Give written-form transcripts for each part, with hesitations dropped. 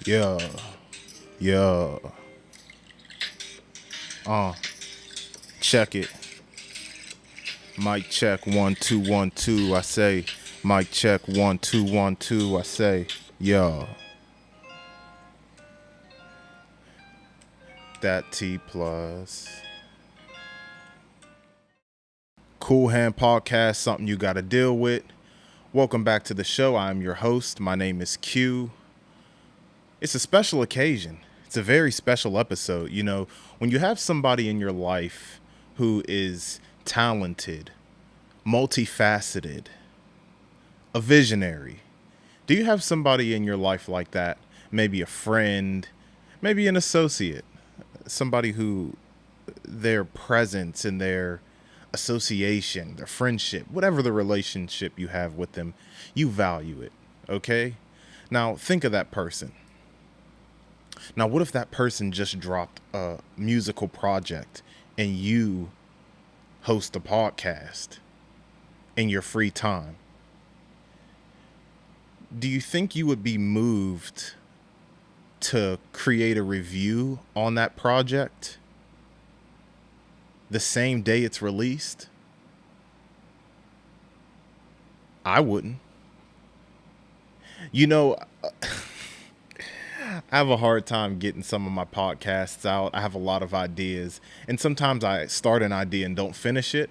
Yeah, yeah. Uh, Check it. Mic check 1 2 1 2. I say. Mic check 1 2 1 2. I say. Yeah. That T plus. Cool Hand Podcast. Something you got to deal with. Welcome back to the show. I'm your host. My name is Q. It's a special occasion. It's a very special episode. You know, when you have somebody in your life who is talented, multifaceted, a visionary. Do you have somebody in your life like that? Maybe a friend, maybe an associate, somebody who their presence and their association, their friendship, whatever the relationship you have with them, you value it. Okay? Now, think of that person. Now, what if that person just dropped a musical project and you host a podcast in your free time? Do you think you would be moved to create a review on that project the same day it's released? I wouldn't. You know, I have a hard time getting some of my podcasts out. I have a lot of ideas, and sometimes I start an idea and don't finish it,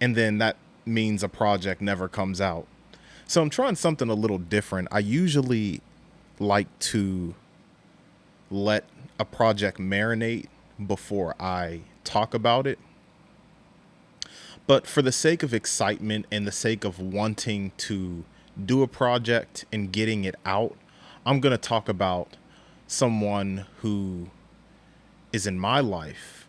and then that means a project never comes out. So I'm trying something a little different. I usually like to let a project marinate before I talk about it. But for the sake of excitement and the sake of wanting to do a project and getting it out, I'm going to talk about someone who is in my life,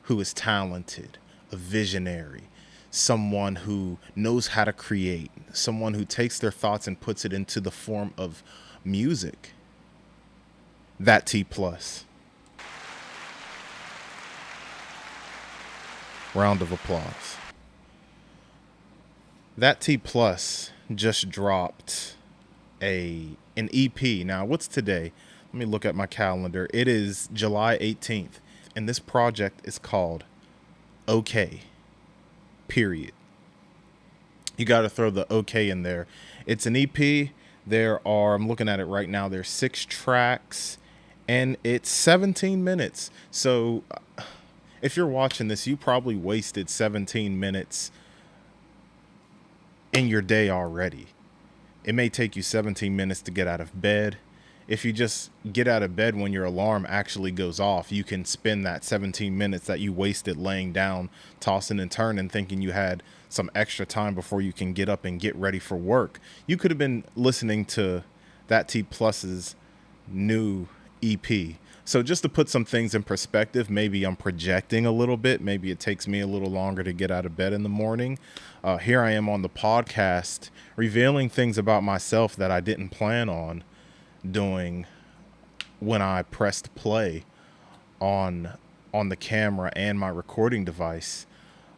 who is talented, a visionary, someone who knows how to create, someone who takes their thoughts and puts it into the form of music. That T plus. Round of applause. That T plus just dropped an EP. Now, what's today? Let me look at my calendar. It is July 18th, and this project is called OK. Period. You got to throw the OK in there. It's an EP. I'm looking at it right now. There's 6 tracks, and it's 17 minutes. So if you're watching this, you probably wasted 17 minutes in your day already. It may take you 17 minutes to get out of bed. If you just get out of bed when your alarm actually goes off, you can spend that 17 minutes that you wasted laying down, tossing and turning, thinking you had some extra time before you can get up and get ready for work. You could have been listening to that T Plus's new EP. So just to put some things in perspective, maybe I'm projecting a little bit. Maybe it takes me a little longer to get out of bed in the morning. Here I am on the podcast revealing things about myself that I didn't plan on doing when I pressed play on the camera and my recording device.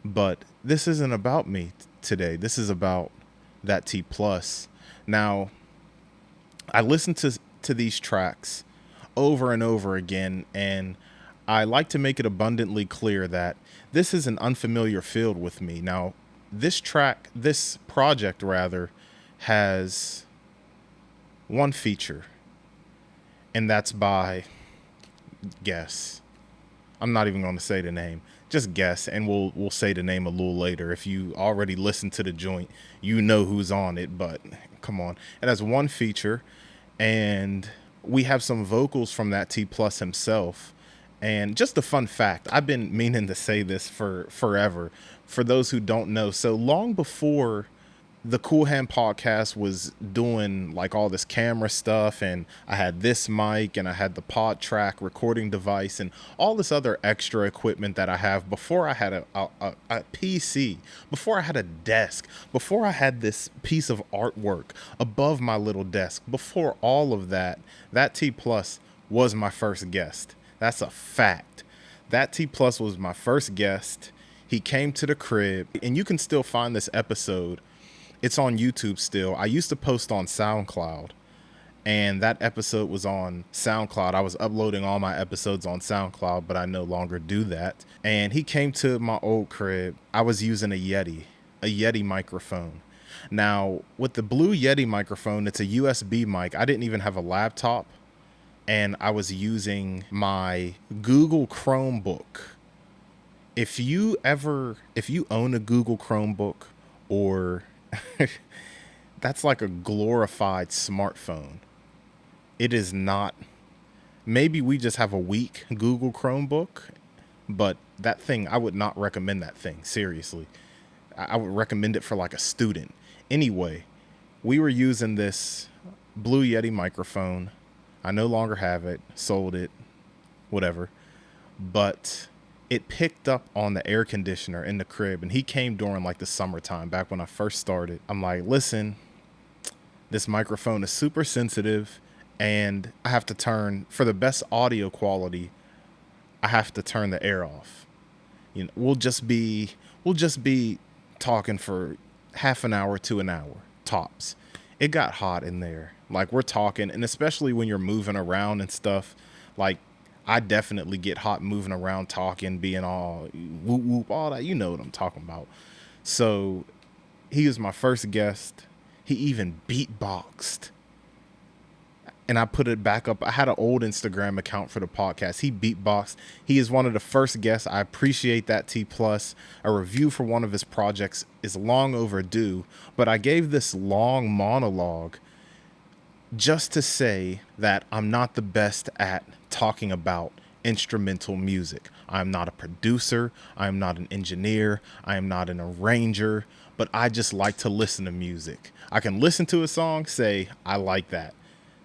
But this isn't about me today. This is about that T plus. Now, I listened to these tracks over and over again, and I like to make it abundantly clear that this is an unfamiliar field with me. Now, this project rather, has one feature, and that's by guess. I'm not even going to say the name. Just guess, and we'll say the name a little later. If you already listened to the joint, you know who's on it, but come on. It has one feature, and we have some vocals from that T plus himself. And just a fun fact, I've been meaning to say this for forever. For those who don't know, so long before the Cool Hand podcast was doing like all this camera stuff, and I had this mic and I had the pod track recording device and all this other extra equipment that I have, before I had a PC, before I had a desk, before I had this piece of artwork above my little desk, before all of that, that T plus was my first guest. That's a fact. That T plus was my first guest. He came to the crib, and you can still find this episode It's on YouTube still. I used to post on SoundCloud, and that episode was on SoundCloud. I was uploading all my episodes on SoundCloud, but I no longer do that. And he came to my old crib. I was using a Yeti microphone. Now, with the Blue Yeti microphone, it's a USB mic. I didn't even have a laptop, and I was using my Google Chromebook. If you own a Google Chromebook, or that's like a glorified smartphone. It is not. Maybe we just have a weak Google Chromebook, but that thing, I would not recommend that thing. Seriously. I would recommend it for like a student. Anyway, we were using this Blue Yeti microphone. I no longer have it, sold it, whatever. But it picked up on the air conditioner in the crib, and he came during like the summertime, back when I first started. I'm like, listen, this microphone is super sensitive, and I have to turn, for the best audio quality, I have to turn the air off. You know, we'll just be talking for half an hour to an hour tops. It got hot in there. Like, we're talking, and especially when you're moving around and stuff, like, I definitely get hot moving around, talking, being all whoop whoop, all that. You know what I'm talking about. So he was my first guest. He even beatboxed. And I put it back up. I had an old Instagram account for the podcast. He beatboxed. He is one of the first guests. I appreciate that, T+. A review for one of his projects is long overdue, but I gave this long monologue just to say that I'm not the best at talking about instrumental music. I'm not a producer. I'm not an engineer. I am not an arranger, but I just like to listen to music. I can listen to a song, say, I like that.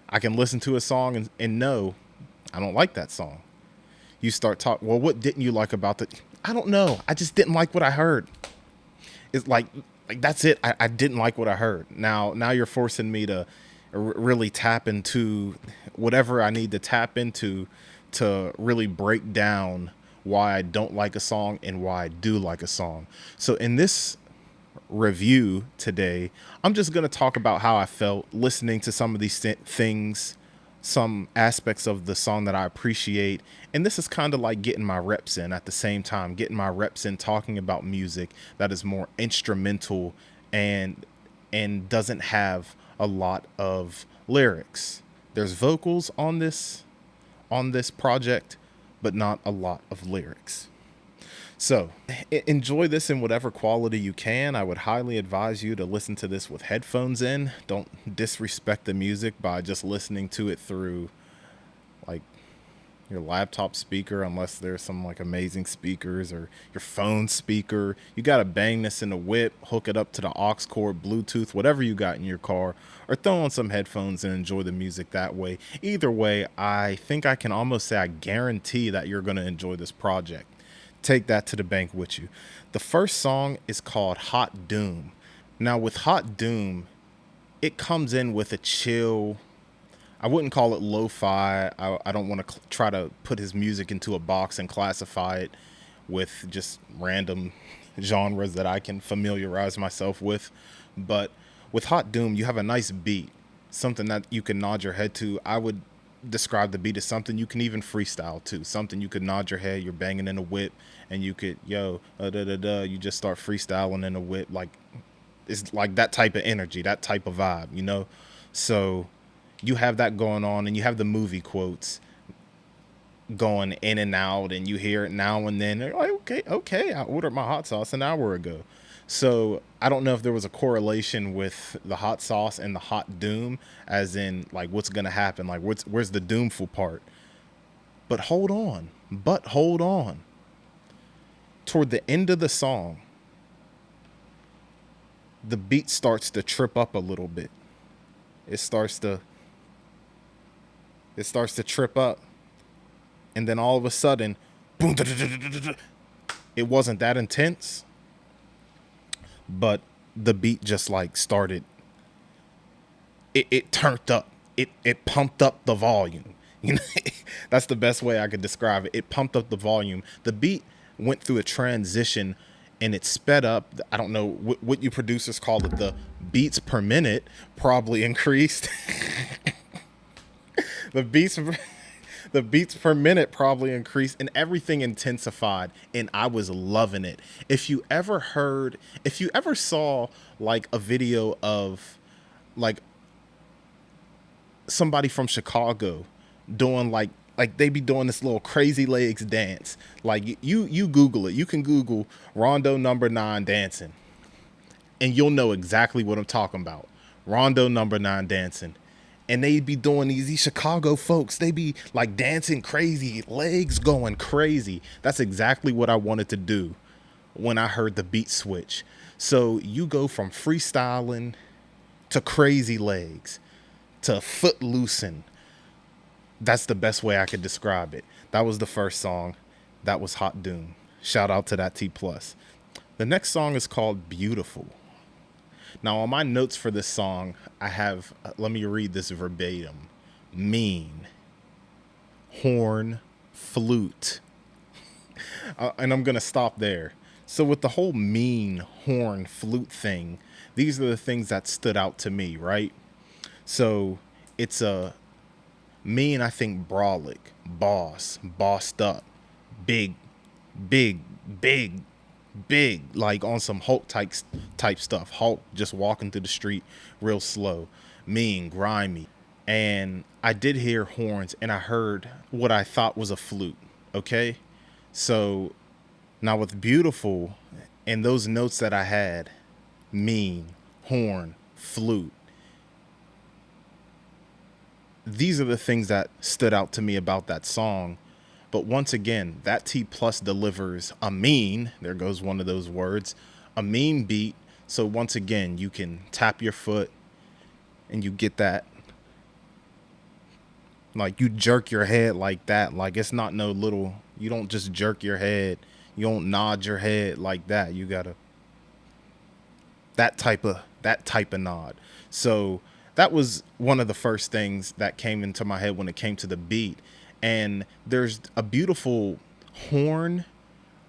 I can listen to a song and know I don't like that song. You start talking, well, what didn't you like about it? I don't know. I just didn't like what I heard. It's like that's it. I didn't like what I heard. Now you're forcing me to really tap into whatever I need to tap into to really break down why I don't like a song and why I do like a song. So in this review today, I'm just going to talk about how I felt listening to some of these things, some aspects of the song that I appreciate. And this is kind of like getting my reps in at the same time, getting my reps in talking about music that is more instrumental and doesn't have a lot of lyrics. There's vocals on this project, but not a lot of lyrics. So enjoy this in whatever quality you can. I would highly advise you to listen to this with headphones in. Don't disrespect the music by just listening to it through like your laptop speaker, unless there's some like amazing speakers, or your phone speaker. You got to bang this in the whip, hook it up to the aux cord, Bluetooth, whatever you got in your car, or throw on some headphones and enjoy the music that way. Either way, I think I can almost say I guarantee that you're going to enjoy this project. Take that to the bank with you. The first song is called Hot Doom. Now with Hot Doom, it comes in with a chill, I wouldn't call it lo-fi. I don't want to try to put his music into a box and classify it with just random genres that I can familiarize myself with. But with Hot Doom, you have a nice beat, something that you can nod your head to. I would describe the beat as something you can even freestyle to, something you could nod your head, you're banging in a whip, and you could, you just start freestyling in a whip. Like, it's like that type of energy, that type of vibe, you know? So you have that going on, and you have the movie quotes going in and out, and you hear it now and then. They're like, okay, I ordered my hot sauce an hour ago. So I don't know if there was a correlation with the hot sauce and the hot doom, as in like what's going to happen, like where's the doomful part. But hold on. Toward the end of the song, the beat starts to trip up a little bit. It starts to trip up. And then all of a sudden, boom, it wasn't that intense, but the beat just like started, it turned up, it pumped up the volume. You know, that's the best way I could describe it. It pumped up the volume. The beat went through a transition and it sped up. I don't know what you producers call it. The beats per minute probably increased. the beats the beats per minute probably increased, and everything intensified, and I was loving it. If you ever saw like a video of like somebody from Chicago doing like they be doing this little crazy legs dance. Like you Google it. You can Google Rondo number 9 dancing, and you'll know exactly what I'm talking about. Rondo number 9 dancing. And they be doing these Chicago folks. They be like dancing crazy, legs going crazy. That's exactly what I wanted to do when I heard the beat switch. So you go from freestyling to crazy legs to foot loosen. That's the best way I could describe it. That was the first song. That was Hot Doom. Shout out to that T plus. The next song is called Beautiful. Now, on my notes for this song, I have, let me read this verbatim. Mean, horn, flute. And I'm going to stop there. So with the whole mean, horn, flute thing, these are the things that stood out to me, right? So it's a mean, I think brolic, boss, bossed up, big, big, big, big, like on some Hulk type stuff. Hulk just walking through the street real slow, mean, grimy. And I did hear horns, and I heard what I thought was a flute. Okay, so now with Beautiful and those notes that I had, mean, horn, flute, these are the things that stood out to me about that song. But once again, that T plus delivers a mean, there goes one of those words, a mean beat. So once again, you can tap your foot and you get that, like you jerk your head like that. Like it's not no little, you don't just jerk your head. You don't nod your head like that. You gotta, that type of nod. So that was one of the first things that came into my head when it came to the beat. And there's a beautiful horn.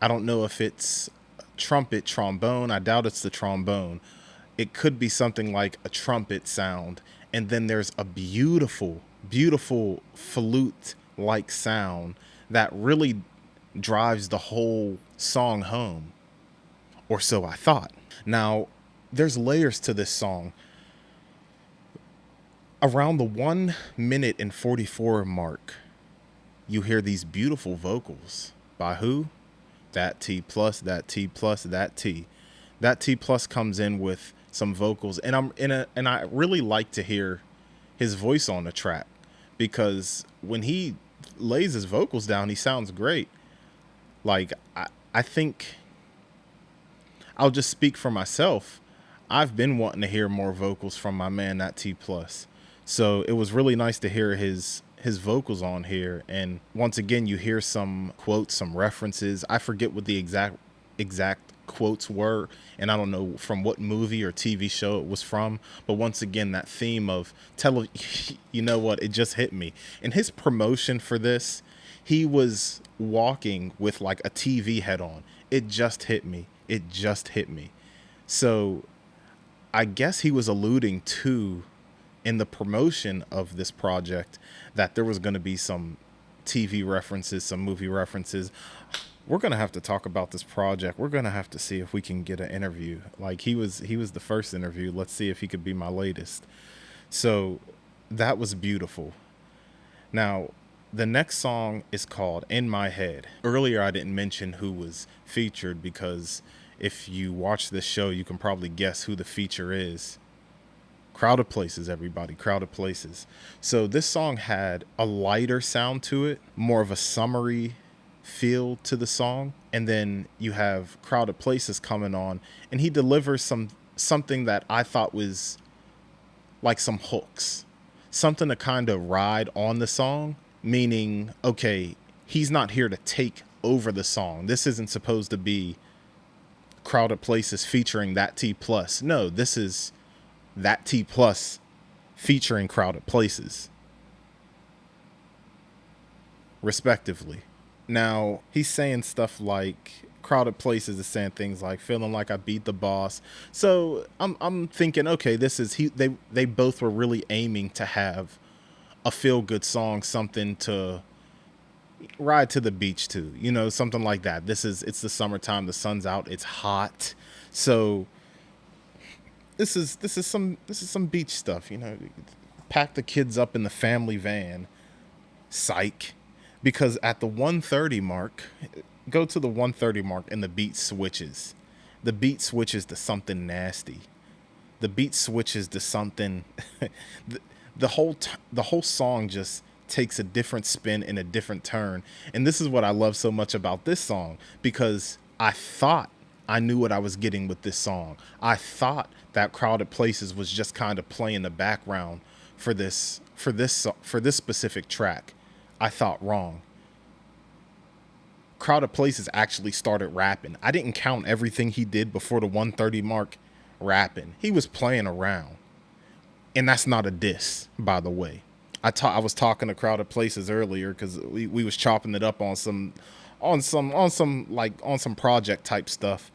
I don't know if it's trumpet, trombone. I doubt it's the trombone. It could be something like a trumpet sound. And then there's a beautiful, beautiful flute-like sound that really drives the whole song home. Or so I thought. Now, there's layers to this song. Around the 1 minute and 44 mark, you hear these beautiful vocals by who? That T plus, that T plus, that T. That T plus comes in with some vocals, and I really like to hear his voice on the track, because when he lays his vocals down, he sounds great. Like I think I'll just speak for myself. I've been wanting to hear more vocals from my man, that T plus. So it was really nice to hear his vocals on here. And once again, you hear some quotes, some references. I forget what the exact quotes were, and I don't know from what movie or TV show it was from. But once again, that theme of you know what? It just hit me. In his promotion for this, he was walking with like a TV head on. It just hit me. It just hit me. So I guess he was alluding to, in the promotion of this project, that there was going to be some TV references, some movie references. We're going to have to talk about this project. We're going to have to see if we can get an interview. Like he was the first interview. Let's see if he could be my latest. So that was beautiful. Now, the next song is called In My Head. Earlier, I didn't mention who was featured, because if you watch this show, you can probably guess who the feature is. Crowded Places, everybody. Crowded Places. So this song had a lighter sound to it, more of a summery feel to the song. And then you have Crowded Places coming on, and he delivers something that I thought was like some hooks, something to kind of ride on the song, meaning, okay, he's not here to take over the song. This isn't supposed to be Crowded Places featuring that T plus. No, this is that T plus featuring Crowded Places, respectively. Now, he's saying stuff like, Crowded Places is saying things like feeling like I beat the boss. So I'm thinking, okay, this is they both were really aiming to have a feel good song, something to ride to the beach to, something like that. It's the summertime, the sun's out, it's hot. So this is some beach stuff, pack the kids up in the family van. Psych. Because at the 130 mark, go to the 130 mark and the beat switches. The beat switches to something nasty. The beat switches to something the whole song just takes a different spin and a different turn. And this is what I love so much about this song, because I thought I knew what I was getting with this song. I thought that Crowded Places was just kind of playing the background for this specific track. I thought wrong. Crowded Places actually started rapping. I didn't count everything he did before the 130 mark rapping. He was playing around. And that's not a diss, by the way. I was talking to Crowded Places earlier because we was chopping it up on some project type stuff.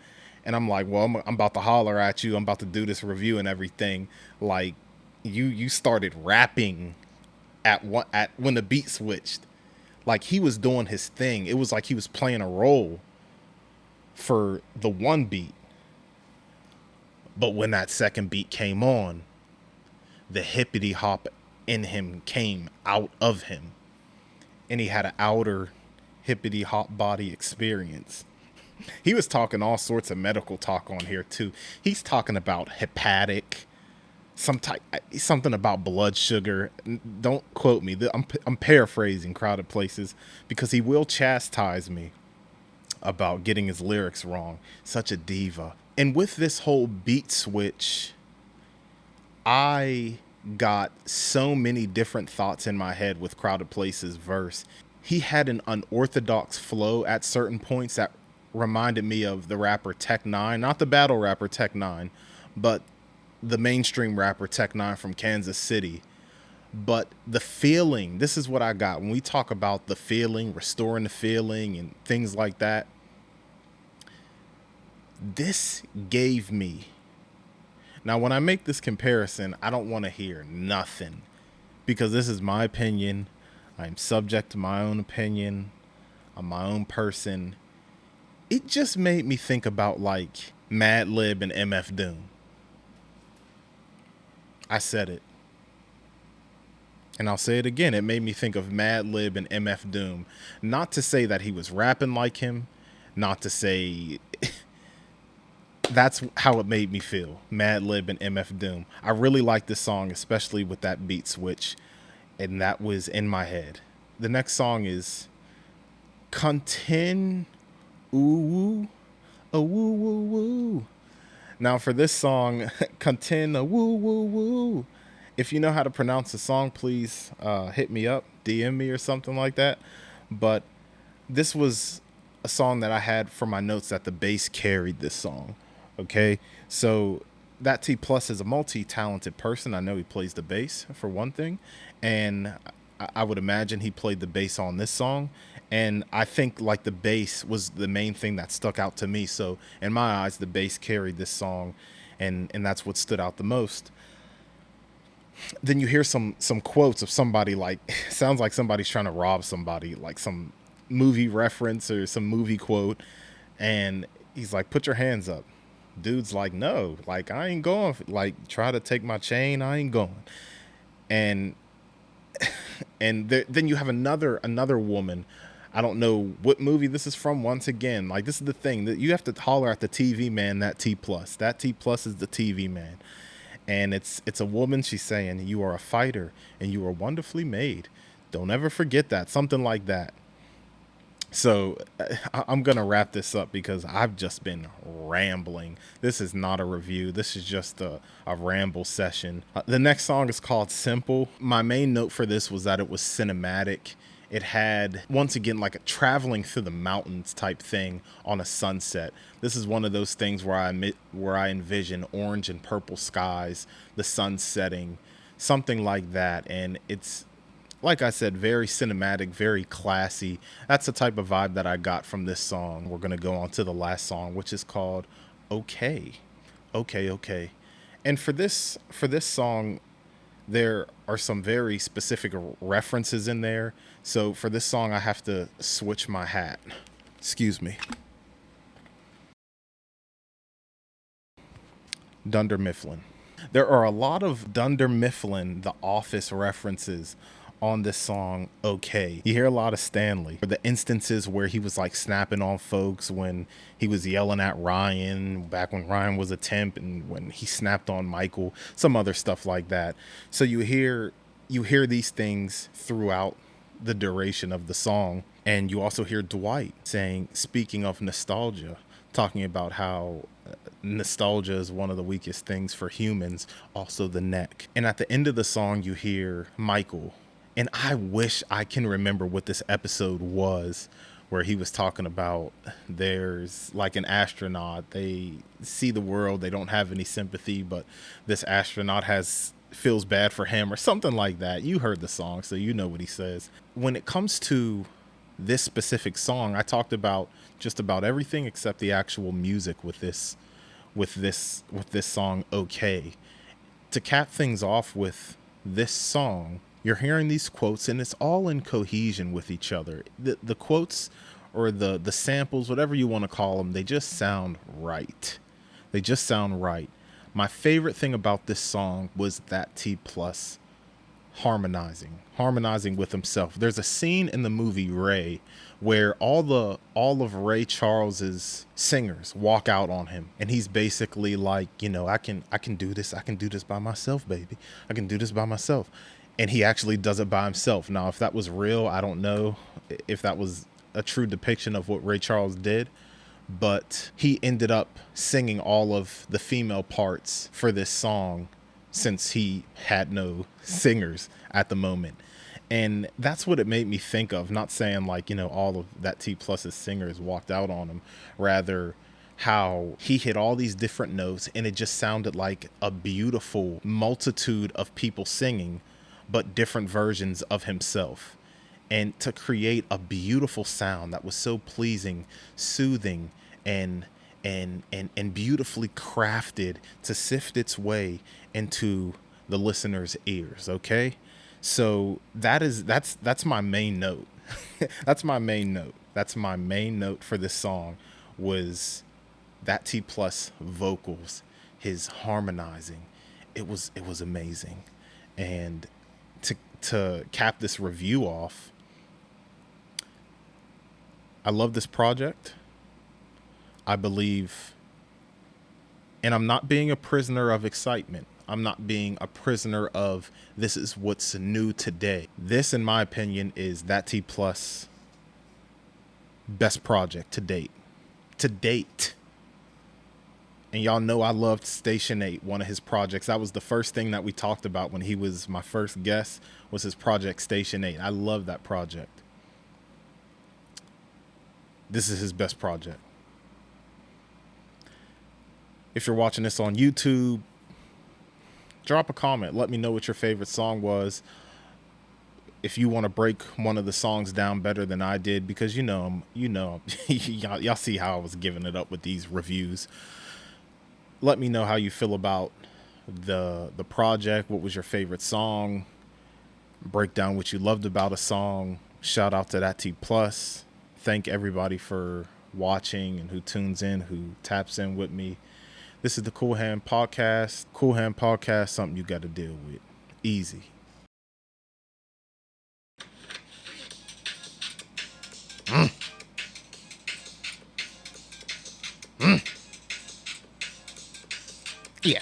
And I'm like, well, I'm about to holler at you. I'm about to do this review and everything. Like, you started rapping at when the beat switched. Like, he was doing his thing. It was like he was playing a role for the one beat. But when that second beat came on, the hippity hop in him came out of him. And he had an outer hippity hop body experience. He was talking all sorts of medical talk on here too. He's talking about hepatic, something about blood sugar. Don't quote me. I'm paraphrasing Crowded Places because he will chastise me about getting his lyrics wrong. Such a diva. And with this whole beat switch, I got so many different thoughts in my head with Crowded Places verse. He had an unorthodox flow at certain points that reminded me of the rapper Tech Nine, not the battle rapper Tech Nine, but the mainstream rapper Tech Nine from Kansas City. But the feeling, this is what I got when we talk about the feeling, restoring the feeling and things like that. This gave me. Now, when I make this comparison, I don't want to hear nothing because this is my opinion. I'm subject to my own opinion. I'm my own person. It just made me think about like Mad Lib and MF Doom. I said it. And I'll say it again. It made me think of Mad Lib and MF Doom. Not to say that he was rapping like him. Not to say... That's how it made me feel. Mad Lib and MF Doom. I really like this song, especially with that beat switch. And that was in my head. The next song is CONTINUWU. A woo woo woo. Now for this song, CONTINUWU. If you know how to pronounce the song, please hit me up, DM me or something like that. But this was a song that I had for my notes that the bass carried this song. Okay, so that T Plus is a multi-talented person. I know he plays the bass for one thing, and I would imagine he played the bass on this song. And I think like the bass was the main thing that stuck out to me. So in my eyes, the bass carried this song, and that's what stood out the most. Then you hear some quotes of somebody like sounds like somebody's trying to rob somebody, like some movie reference or some movie quote, and he's like, "Put your hands up." Dude's like, "No, like I ain't going. Like try to take my chain, I ain't going." And then you have another woman. I don't know what movie this is from. Once again, like this is the thing that you have to holler at the TV man. That T Plus is the TV man. And it's a woman. She's saying, "You are a fighter and you are wonderfully made. Don't ever forget that." Something like that. So I'm going to wrap this up because I've just been rambling. This is not a review. This is just a ramble session. The next song is called Simple. My main note for this was that it was cinematic. It had, once again, like a traveling through the mountains type thing on a sunset. This is one of those things where I envision orange and purple skies, the sun setting, something like that. And it's Like I said, very cinematic, very classy. That's the type of vibe that I got from this song. We're going to go on to the last song, which is called Okay. Okay, okay. And for this song, there are some very specific references in there. So for this song, I have to switch my hat. Excuse me. Dunder Mifflin. There are a lot of Dunder Mifflin, The Office references on this song, Okay. You hear a lot of Stanley. For the instances where he was like snapping on folks when he was yelling at Ryan, back when Ryan was a temp, and when he snapped on Michael, some other stuff like that. So you hear these things throughout the duration of the song. And you also hear Dwight saying, speaking of nostalgia, talking about how nostalgia is one of the weakest things for humans, also the neck. And at the end of the song, you hear Michael. And I wish I can remember what this episode was, where he was talking about there's like an astronaut. They see the world, they don't have any sympathy, but this astronaut feels bad for him or something like that. You heard the song, so you know what he says. When it comes to this specific song, I talked about just about everything except the actual music with this song, Okay. To cap things off with this song, you're hearing these quotes and it's all in cohesion with each other. The quotes or the samples, whatever you want to call them, they just sound right. They just sound right. My favorite thing about this song was that T Plus harmonizing with himself. There's a scene in the movie Ray where all of Ray Charles's singers walk out on him, and he's basically like, I can do this. I can do this by myself, baby. I can do this by myself. And he actually does it by himself. Now, if that was real, I don't know if that was a true depiction of what Ray Charles did, but he ended up singing all of the female parts for this song since he had no singers at the moment. And that's what it made me think of. Not saying like, all of that T Plus's singers walked out on him. Rather, how he hit all these different notes and it just sounded like a beautiful multitude of people singing, but different versions of himself. And to create a beautiful sound that was so pleasing, soothing, and beautifully crafted to sift its way into the listener's ears. Okay. So that's my main note. That's my main note. That's my main note for this song was that T Plus vocals, his harmonizing. It was amazing. And to cap this review off, I love this project. I believe, and I'm not being a prisoner of excitement. I'm not being a prisoner of this is what's new today. This, in my opinion, is that T Plus best project to date. To date. And y'all know I loved Station 8, one of his projects. That was the first thing that we talked about when he was my first guest, was his project Station 8. I love that project. This is his best project. If you're watching this on YouTube, drop a comment. Let me know what your favorite song was. If you want to break one of the songs down better than I did, because y'all see how I was giving it up with these reviews. Let me know how you feel about the project. What was your favorite song? Break down what you loved about a song. Shout out to that T Plus. Thank everybody for watching and who tunes in, who taps in with me. This is the Cool Hand Podcast. Cool Hand Podcast, something you got to deal with. Easy. Yeah.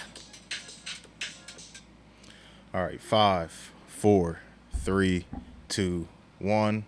All right. 5, 4, 3, 2, 1.